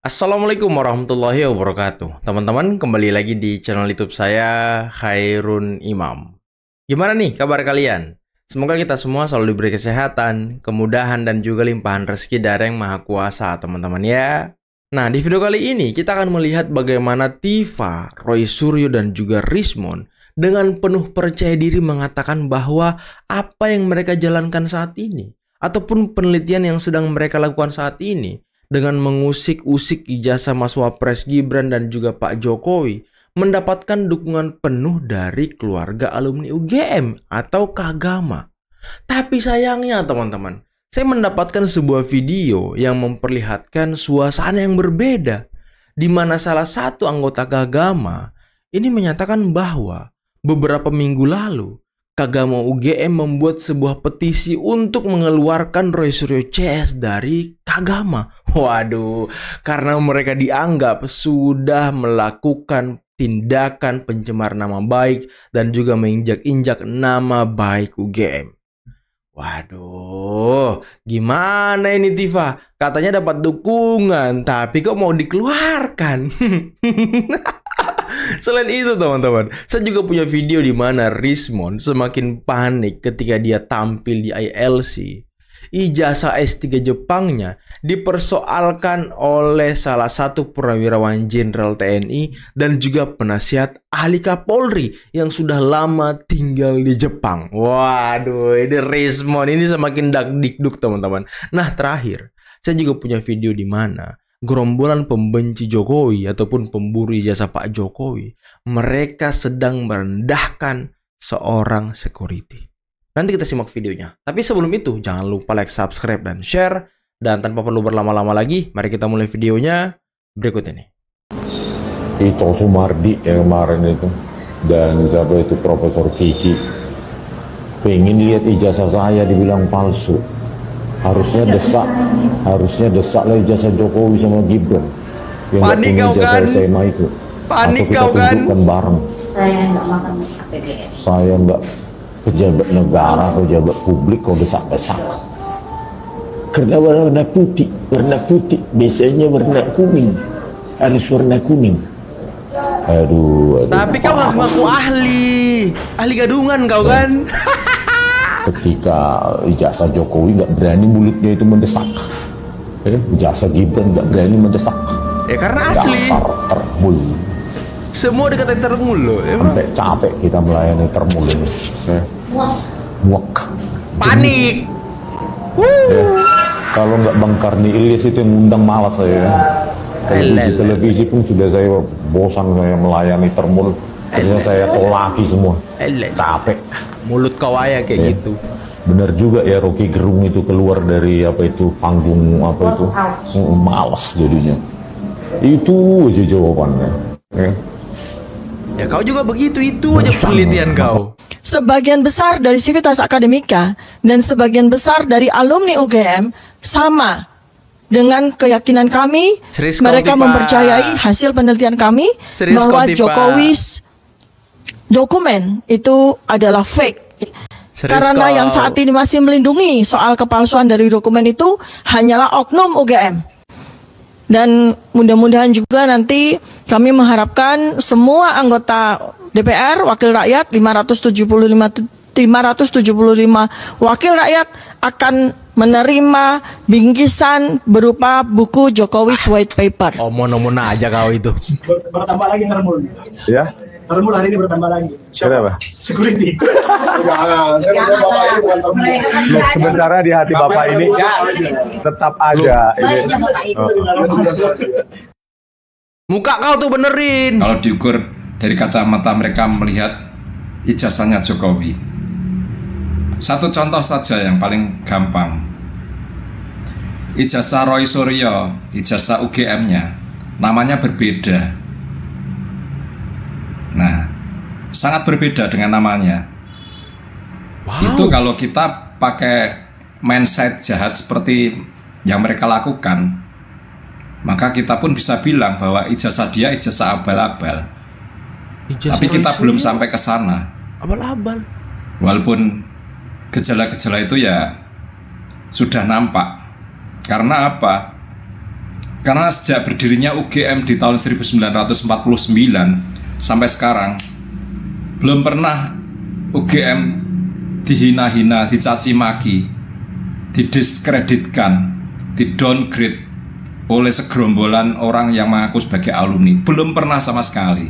Assalamualaikum warahmatullahi wabarakatuh. Teman-teman, kembali lagi di channel YouTube saya, Khairun Imam. Gimana nih kabar kalian? Semoga kita semua selalu diberi kesehatan, kemudahan, dan juga limpahan rezeki dari Yang Maha Kuasa, teman-teman ya. Nah, di video kali ini kita akan melihat bagaimana Tifa, Roy Suryo, dan juga Rismond dengan penuh percaya diri mengatakan bahwa apa yang mereka jalankan saat ini, ataupun penelitian yang sedang mereka lakukan saat ini, dengan mengusik-usik ijazah Mas Wapres Gibran dan juga Pak Jokowi, mendapatkan dukungan penuh dari keluarga alumni UGM atau Kagama. Tapi sayangnya teman-teman, saya mendapatkan sebuah video yang memperlihatkan suasana yang berbeda, di mana salah satu anggota Kagama ini menyatakan bahwa beberapa minggu lalu Kagama UGM membuat sebuah petisi untuk mengeluarkan Roy Suryo CS dari Kagama. Waduh, karena mereka dianggap sudah melakukan tindakan pencemar nama baik dan juga menginjak-injak nama baik UGM. Waduh, gimana ini Tifa? Katanya dapat dukungan, tapi kok mau dikeluarkan? Selain itu teman-teman, saya juga punya video di mana Rismond semakin panik ketika dia tampil di ILC. Ijazah S3 Jepangnya dipersoalkan oleh salah satu purnawirawan jenderal TNI dan juga penasihat ahli Kapolri yang sudah lama tinggal di Jepang. Waduh, ini Rismond ini semakin dakdikduk teman-teman. Nah, terakhir, saya juga punya video di mana gerombolan pembenci Jokowi ataupun pemburu ijazah Pak Jokowi, mereka sedang merendahkan seorang security. Nanti kita simak videonya. Tapi sebelum itu, jangan lupa like, subscribe, dan share. Dan tanpa perlu berlama-lama lagi, mari kita mulai videonya berikut ini. Itu Sumardi yang kemarin itu, dan siapa itu Profesor Kiki, pengen lihat ijazah saya dibilang palsu. Harusnya desak lah ijazah Jokowi sama Gibran yang Panik kau kan? SMA itu. Panik atau kita kau kan? tunjukkan bareng. Saya nggak makan APBN. Saya nggak pejabat negara, pejabat publik kau desak-desak. Karena warna putih, biasanya warna kuning, harus warna kuning. Aduh. Tapi kau ngaku ahli gadungan kau kan? Ketika ijazah Jokowi nggak berani mulutnya itu mendesak, ijazah Gibran nggak berani mendesak. Karena asli. Dasar termul. Semua dikatain termul loh. Sampai capek kita melayani termul ini. Muak. Panik. Kalau nggak Bang Karni Ilyas itu yang undang malas saya. Televisi pun sudah saya bosan saya melayani termul. Akhirnya saya tolaki semua. Capek. Mulut kau aja kayak gitu. Bener juga ya, Rocky Gerung itu keluar dari apa itu panggung apa itu, malas jadinya. Itu aja jawabannya. Ya kau juga begitu, itu aja penelitian kau. Sebagian besar dari Civitas Akademika dan sebagian besar dari alumni UGM sama dengan keyakinan kami. Serius mereka kau, mempercayai hasil penelitian kami. Serius bahwa kau, Jokowi's dokumen itu adalah fake. Karena kau? yang saat ini masih melindungi soal kepalsuan dari dokumen itu hanyalah oknum UGM. Dan mudah-mudahan juga nanti kami mengharapkan semua anggota DPR, wakil rakyat 575 wakil rakyat akan menerima bingkisan berupa buku Jokowi's White Paper. Omon-omon aja kau itu. Bertambah lagi termul. Ya? Termul hari ini bertambah lagi. Kenapa? Security. Loh, sementara di hati Bapak ini tetap aja ini. Muka kau tuh benerin. Kalau diukur dari kacamata mereka melihat ijazahnya Jokowi. Satu contoh saja yang paling gampang. Ijazah Roy Suryo, ijazah UGM-nya, namanya berbeda. Nah, sangat berbeda dengan namanya. Wow. Itu kalau kita pakai mindset jahat seperti yang mereka lakukan, maka kita pun bisa bilang bahwa ijazah dia ijazah abal-abal. Tapi kita belum sampai ke sana. Abal-abal. Walaupun gejala-gejala itu ya sudah nampak. Karena apa? Karena sejak berdirinya UGM di tahun 1949 sampai sekarang, belum pernah UGM dihina-hina, dicaci maki, didiskreditkan, didowngrade oleh segerombolan orang yang mengaku sebagai alumni. Belum pernah sama sekali.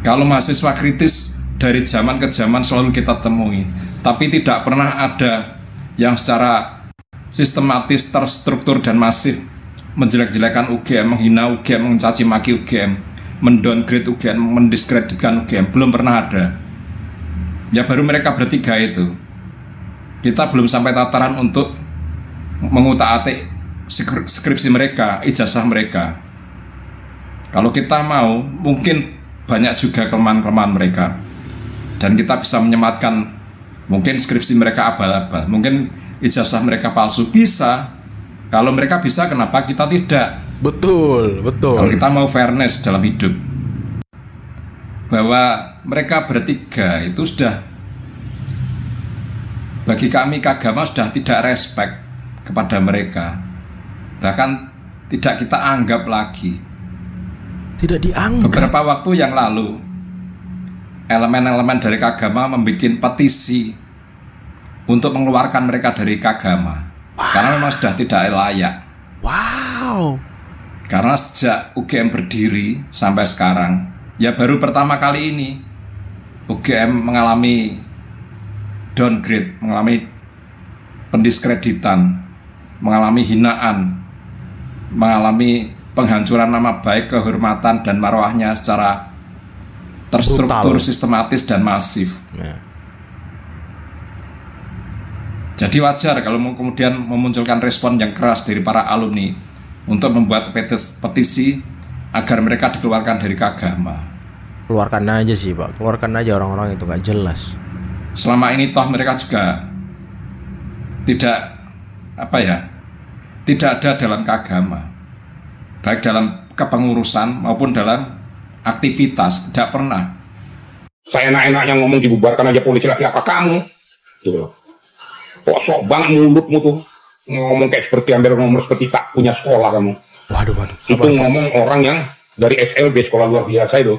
Kalau mahasiswa kritis dari zaman ke zaman selalu kita temui, tapi tidak pernah ada yang secara sistematis, terstruktur dan masif menjelek-jelekan UGM, menghina UGM, mencaci maki UGM, mendowngrade UGM, mendiskreditkan UGM. Belum pernah ada. Ya baru mereka bertiga itu. Kita belum sampai tataran untuk mengutak-atik skripsi mereka, ijazah mereka. Kalau kita mau, mungkin banyak juga kelemahan-kelemahan mereka, dan kita bisa menyematkan mungkin skripsi mereka abal-abal, mungkin ijazah mereka palsu. Bisa. Kalau mereka bisa, kenapa kita tidak? Betul. Kalau kita mau fairness dalam hidup, bahwa mereka bertiga itu sudah, bagi kami Kagama sudah tidak respect kepada mereka. Bahkan tidak kita anggap lagi. Tidak dianggap. Beberapa waktu yang lalu, elemen-elemen dari Kagama membuat petisi untuk mengeluarkan mereka dari Kagama. Karena memang sudah tidak layak. Wow. Karena sejak UGM berdiri sampai sekarang, ya baru pertama kali ini UGM mengalami downgrade, mengalami pendiskreditan, mengalami hinaan, mengalami penghancuran nama baik, kehormatan dan marwahnya secara terstruktur, sistematis dan masif. Ya. Jadi wajar kalau kemudian memunculkan respon yang keras dari para alumni untuk membuat petisi agar mereka dikeluarkan dari Kagama. Keluarkan aja sih Pak, keluarkan aja orang-orang itu, gak jelas. Selama ini toh mereka juga tidak tidak ada dalam Kagama, baik dalam kepengurusan maupun dalam aktivitas, tidak pernah. Saya enak-enaknya ngomong dibubarkan aja polisi, lagi apa kamu? Gitu loh. Kok sok banget mulutmu tuh, ngomong kayak seperti ambil nomor seperti tak punya sekolah kamu. Waduh. Itu ngomong orang yang dari SLB, sekolah luar biasa itu.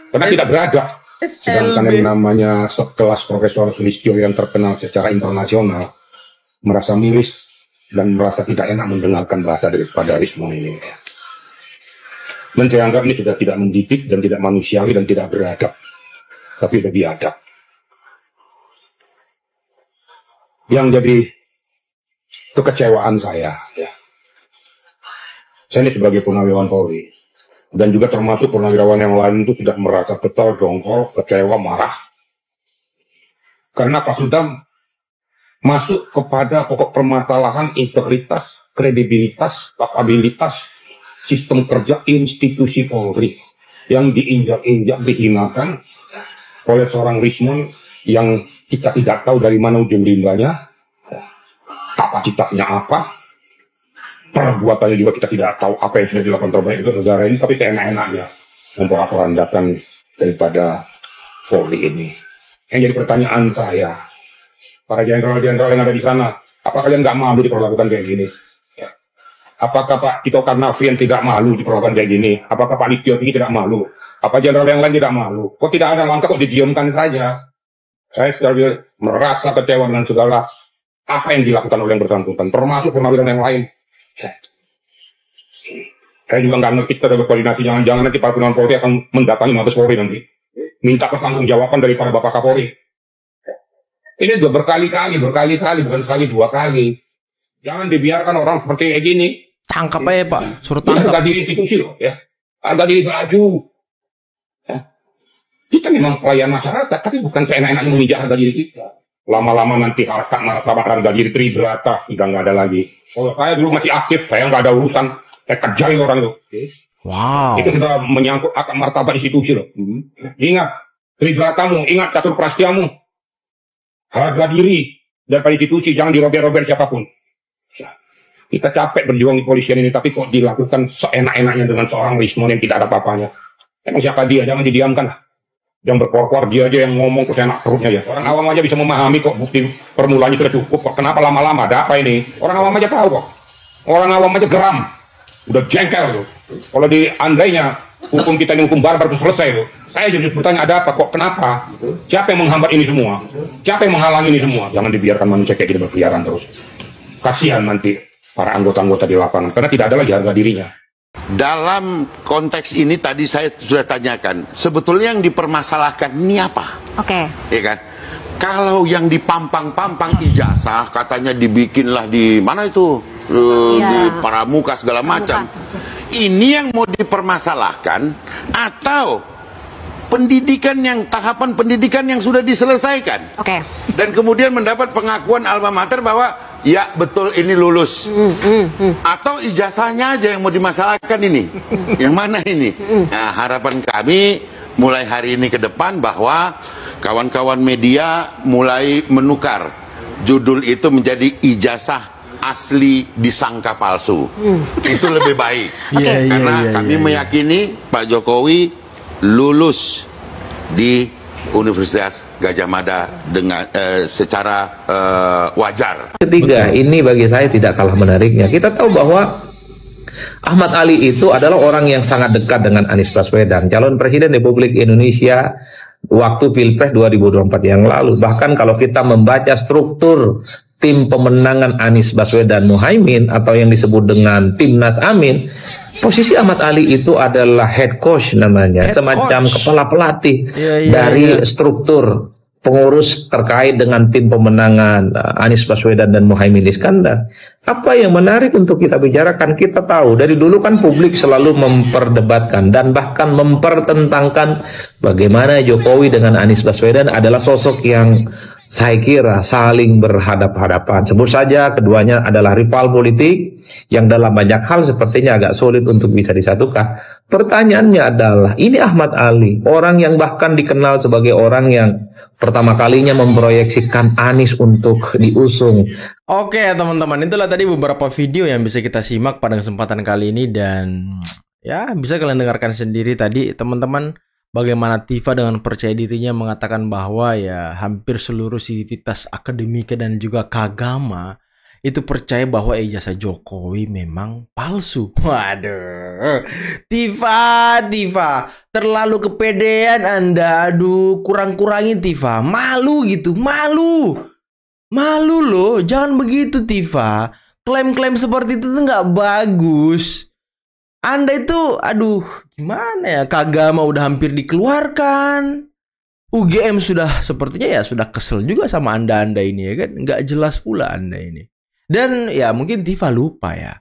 Karena tidak beradab. Sedangkan yang namanya sekelas Profesor Sulistyo yang terkenal secara internasional merasa miris dan merasa tidak enak mendengarkan bahasa daripada Rismon ini. Dan saya anggap ini sudah tidak mendidik dan tidak manusiawi dan tidak beradab, tapi sudah biadab. Yang jadi kekecewaan saya, ya. Saya ini sebagai purnawirawan Polri, dan juga termasuk purnawirawan yang lain itu tidak merasa kesal, dongkol, kecewa, marah. Karena Pak Sudam masuk kepada pokok permasalahan integritas, kredibilitas, kapabilitas sistem kerja institusi Polri yang diinjak-injak, dihinakan oleh seorang Rismon yang kita tidak tahu dari mana ujung limbahnya, kapasitasnya apa, perbuatannya juga kita tidak tahu apa yang sudah dilakukan terbaik untuk negara ini, tapi keenak-enaknya memporak-porandakan daripada Polri ini. Yang jadi pertanyaan saya, para jenderal-jenderal yang ada di sana, apa kalian nggak malu diperlakukan kayak gini? Ya. Apakah Pak Tito Karnavian tidak malu diperlakukan kayak gini? Apakah Pak Listio ini tidak malu? Apa jenderal yang lain tidak malu? Kok tidak ada langkah, kok didiamkan saja? Saya sudah merasa kecewa dengan segala apa yang dilakukan oleh yang bersangkutan, termasuk purnawirawan yang lain. Saya juga nggak ngerti kita berkoordinasi, jangan-jangan nanti para purnawirawan Polri akan mendatangi Mabes Polri nanti, minta pertanggungjawaban dari para Bapak Kapolri. Ini sudah berkali-kali, bukan sekali, 2 kali. Jangan dibiarkan orang seperti kayak gini. Tangkap aja Pak, suruh Ini tangkap. harga diri institusi loh, ya. Harga diri baju. Ya. Kita memang pelayan masyarakat, tapi bukan seenak-enaknya memijak harga diri kita. Lama-lama nanti harga diri tribrata, sudah nggak ada lagi. Kalau saya dulu masih aktif, saya nggak ada urusan. Saya kejarin orang itu. Wow. Itu sudah menyangkut akar martabat institusi loh. Ingat, tribratamu, ingat catur prastiamu. Harga diri daripada institusi, jangan dirobek-robek siapapun. Kita capek berjuang di polisian ini, tapi kok dilakukan seenak-enaknya dengan seorang Rismon yang tidak ada apa-apanya. Emang siapa dia? Jangan didiamkan. Yang berkor-kor dia aja yang ngomong ke enak perutnya ya. Orang awam aja bisa memahami kok, bukti permulanya sudah cukup kok. Kenapa lama-lama? Ada apa ini? Orang awam aja tahu kok. Orang awam aja geram, udah jengkel tuh. Kalau di andainya hukum kita ini hukum barbar itu selesai tuh. Saya jadi bertanya, ada apa kok, kenapa? Siapa yang menghambat ini semua? Siapa yang menghalangi ini semua? Jangan dibiarkan manusia kayak gini berkeliaran terus. Kasihan nanti para anggota-anggota di lapangan, karena tidak ada lagi harga dirinya. Dalam konteks ini tadi saya sudah tanyakan, sebetulnya yang dipermasalahkan ini apa? Oke. Ya kan? Kalau yang dipampang-pampang ijazah, katanya dibikinlah di mana itu, di Pramuka segala macam. Ini yang mau dipermasalahkan atau pendidikan yang tahapan pendidikan yang sudah diselesaikan? Oke. Dan kemudian mendapat pengakuan alma mater bahwa ya betul ini lulus. Atau ijazahnya aja yang mau dimasalahkan ini? Yang mana ini? Nah, harapan kami mulai hari ini ke depan bahwa kawan-kawan media mulai menukar judul itu menjadi ijazah asli disangka palsu. Itu lebih baik. Karena kami meyakini Pak Jokowi lulus di Universitas Gadjah Mada dengan secara wajar. Ketiga, ini bagi saya tidak kalah menariknya. Kita tahu bahwa Ahmad Ali itu adalah orang yang sangat dekat dengan Anies Baswedan, calon Presiden Republik Indonesia waktu Pilpres 2024 yang lalu. Bahkan kalau kita membaca struktur tim pemenangan Anies Baswedan Muhaimin atau yang disebut dengan Timnas Amin, posisi Ahmad Ali itu adalah head coach namanya, semacam kepala pelatih dari struktur pengurus terkait dengan tim pemenangan Anies Baswedan dan Muhaimin Iskandar. Apa yang menarik untuk kita bicarakan, kita tahu dari dulu kan publik selalu memperdebatkan dan bahkan mempertentangkan bagaimana Jokowi dengan Anies Baswedan adalah sosok yang saya kira saling berhadap-hadapan. Sebut saja keduanya adalah rival politik yang dalam banyak hal sepertinya agak sulit untuk bisa disatukan. Pertanyaannya adalah, ini Ahmad Ali, orang yang bahkan dikenal sebagai orang yang pertama kalinya memproyeksikan Anies untuk diusung. Oke teman-teman, itulah tadi beberapa video yang bisa kita simak pada kesempatan kali ini. Dan ya bisa kalian dengarkan sendiri tadi teman-teman, bagaimana Tifa dengan percaya dirinya mengatakan bahwa ya hampir seluruh sivitas akademika dan juga kagama itu percaya bahwa ijazah Jokowi memang palsu. Waduh, Tifa, terlalu kepedean Anda. Aduh, kurang-kurangin Tifa. Malu gitu, malu loh. Jangan begitu Tifa. Klaim-klaim seperti itu tuh nggak bagus. Anda itu, aduh, gimana ya? Kagama udah hampir dikeluarkan. UGM sudah sepertinya ya sudah kesel juga sama Anda ini ya kan? Nggak jelas pula Anda ini. Dan ya mungkin Tifa lupa ya,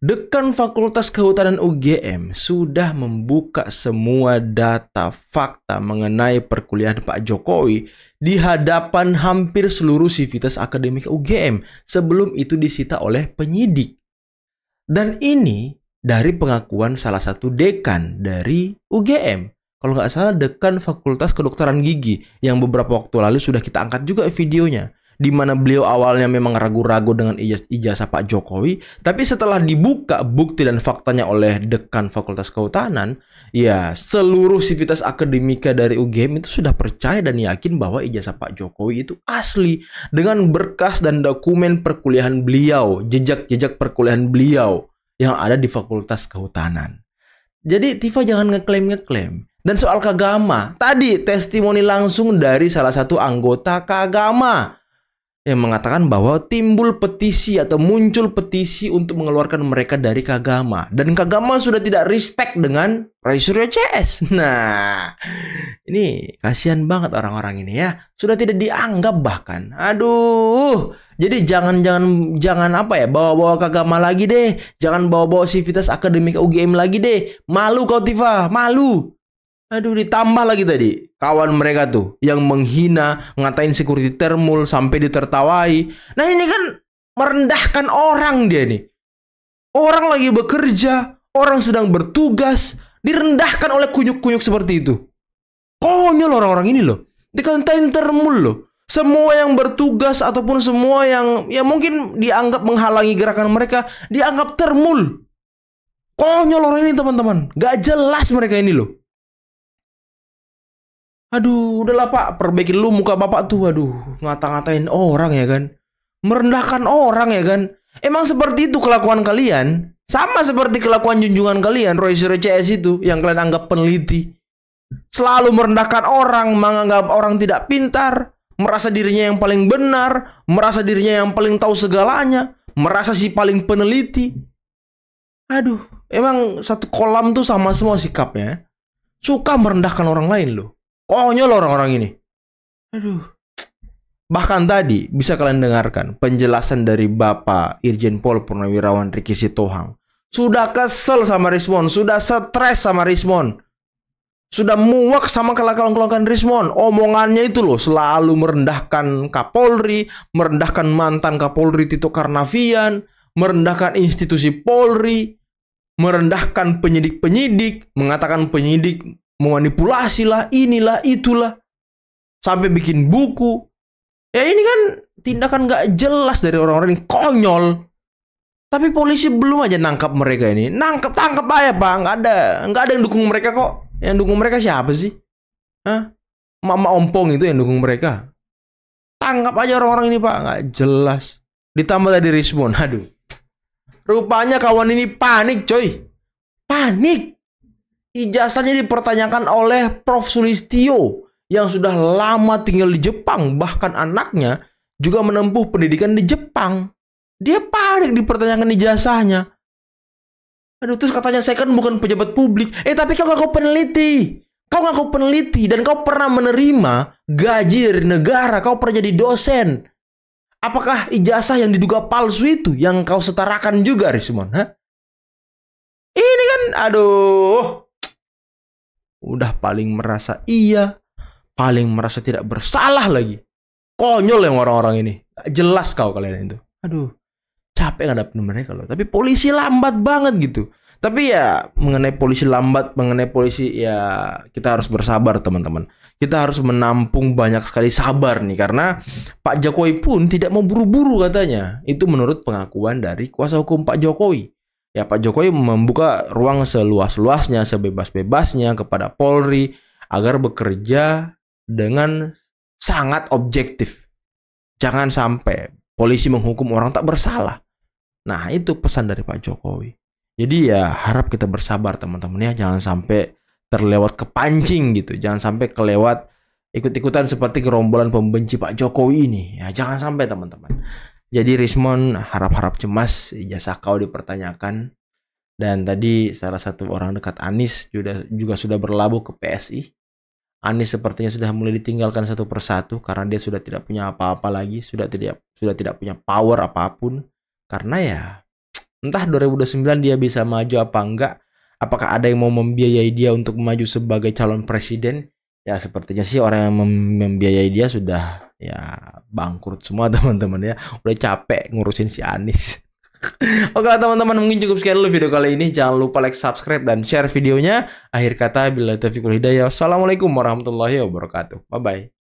Dekan Fakultas Kehutanan UGM sudah membuka semua data fakta mengenai perkuliahan Pak Jokowi di hadapan hampir seluruh sivitas akademik UGM sebelum itu disita oleh penyidik. Dan ini dari pengakuan salah satu dekan dari UGM. Kalau nggak salah dekan Fakultas Kedokteran Gigi yang beberapa waktu lalu sudah kita angkat juga videonya. Di mana beliau awalnya memang ragu-ragu dengan ijazah Pak Jokowi, tapi setelah dibuka bukti dan faktanya oleh dekan Fakultas Kehutanan, ya seluruh sivitas akademika dari UGM itu sudah percaya dan yakin bahwa ijazah Pak Jokowi itu asli dengan berkas dan dokumen perkuliahan beliau, jejak-jejak perkuliahan beliau yang ada di Fakultas Kehutanan. Jadi Tifa jangan ngeklaim. Dan soal kagama, tadi testimoni langsung dari salah satu anggota kagama yang mengatakan bahwa timbul petisi atau muncul petisi untuk mengeluarkan mereka dari kagama. Dan kagama sudah tidak respect dengan Roy Suryo CS. Nah, ini kasihan banget orang-orang ini ya. Sudah tidak dianggap bahkan. Aduh. Jadi jangan apa ya, bawa-bawa kagama lagi deh. Jangan bawa-bawa sivitas akademika UGM lagi deh. Malu kau Tifa, malu. Aduh, ditambah lagi tadi kawan mereka tuh yang menghina, ngatain security thermal sampai ditertawai. Nah ini kan merendahkan orang dia nih. Orang lagi bekerja, orang sedang bertugas, direndahkan oleh kunyuk-kunyuk seperti itu. Konyol orang-orang ini loh. Dikatain thermal loh. Semua yang bertugas ataupun semua yang ya mungkin dianggap menghalangi gerakan mereka, dianggap thermal. Konyol orang ini teman-teman. Gak jelas mereka ini loh. Aduh, udahlah Pak, perbaiki dulu muka Bapak tuh. Aduh, ngata-ngatain orang ya kan. Merendahkan orang ya kan. Emang seperti itu kelakuan kalian? Sama seperti kelakuan junjungan kalian, Roy Suryo CS itu, yang kalian anggap peneliti. Selalu merendahkan orang, menganggap orang tidak pintar, merasa dirinya yang paling benar, merasa dirinya yang paling tahu segalanya, merasa si paling peneliti. Aduh, emang satu kolam tuh sama semua sikapnya. Suka merendahkan orang lain loh. Konyol orang-orang ini. Aduh. Bahkan tadi bisa kalian dengarkan penjelasan dari Bapak Irjen Pol Purnawirawan Riki Sitohang. Sudah kesel sama Rismon, sudah stres sama Rismon, sudah muak sama kelakuan Rismon. Omongannya itu loh selalu merendahkan Kapolri, merendahkan mantan Kapolri Tito Karnavian, merendahkan institusi Polri, merendahkan penyidik-penyidik, mengatakan penyidik memanipulasi lah, inilah itulah, sampai bikin buku. Ya ini kan tindakan gak jelas dari orang-orang yang konyol. Tapi polisi belum aja nangkap mereka ini. Tangkap aja Pak. Nggak ada yang dukung mereka kok. Yang dukung mereka siapa sih? Hah? Mama Ompong itu yang dukung mereka. Tangkap aja orang-orang ini Pak. Nggak jelas. Ditambah tadi Rismon. Aduh. Rupanya kawan ini panik coy. Panik. Ijazahnya dipertanyakan oleh Prof. Sulistyo yang sudah lama tinggal di Jepang, bahkan anaknya juga menempuh pendidikan di Jepang. Dia panik dipertanyakan ijazahnya. Aduh, terus katanya saya kan bukan pejabat publik. Tapi kau ngaku peneliti. Kau ngaku peneliti dan kau pernah menerima gaji dari negara. Kau pernah jadi dosen. Apakah ijazah yang diduga palsu itu yang kau setarakan juga, Rismon? Hah? Ini kan, aduh. Udah paling merasa iya, paling merasa tidak bersalah lagi. Konyol yang orang-orang ini. Jelas kau kalian itu. Aduh, capek ngadepin mereka loh. Tapi polisi lambat banget gitu. Tapi ya mengenai polisi lambat, mengenai polisi ya kita harus bersabar teman-teman. Kita harus menampung banyak sekali sabar nih. Karena Pak Jokowi pun tidak mau buru-buru katanya. Itu menurut pengakuan dari kuasa hukum Pak Jokowi. Ya Pak Jokowi membuka ruang seluas-luasnya, sebebas-bebasnya kepada Polri agar bekerja dengan sangat objektif. Jangan sampai polisi menghukum orang tak bersalah. Nah, itu pesan dari Pak Jokowi. Jadi ya harap kita bersabar teman-teman ya. Jangan sampai terlewat kepancing gitu. Jangan sampai kelewat ikut-ikutan seperti gerombolan pembenci Pak Jokowi ini. Ya jangan sampai teman-teman. Jadi Rismon harap-harap cemas ijazah kau dipertanyakan. Dan tadi salah satu orang dekat Anies juga sudah berlabuh ke PSI. Anies sepertinya sudah mulai ditinggalkan satu persatu karena dia sudah tidak punya apa-apa lagi, sudah tidak punya power apapun. Karena ya entah 2029 dia bisa maju apa enggak, apakah ada yang mau membiayai dia untuk maju sebagai calon presiden? Ya sepertinya sih orang yang membiayai dia sudah ya bangkrut semua teman-teman ya. Udah capek ngurusin si Anies. Oke teman-teman, mungkin cukup sekian dulu video kali ini. Jangan lupa like, subscribe, dan share videonya. Akhir kata, billahi taufiq wal hidayah. Wassalamualaikum warahmatullahi wabarakatuh. Bye-bye.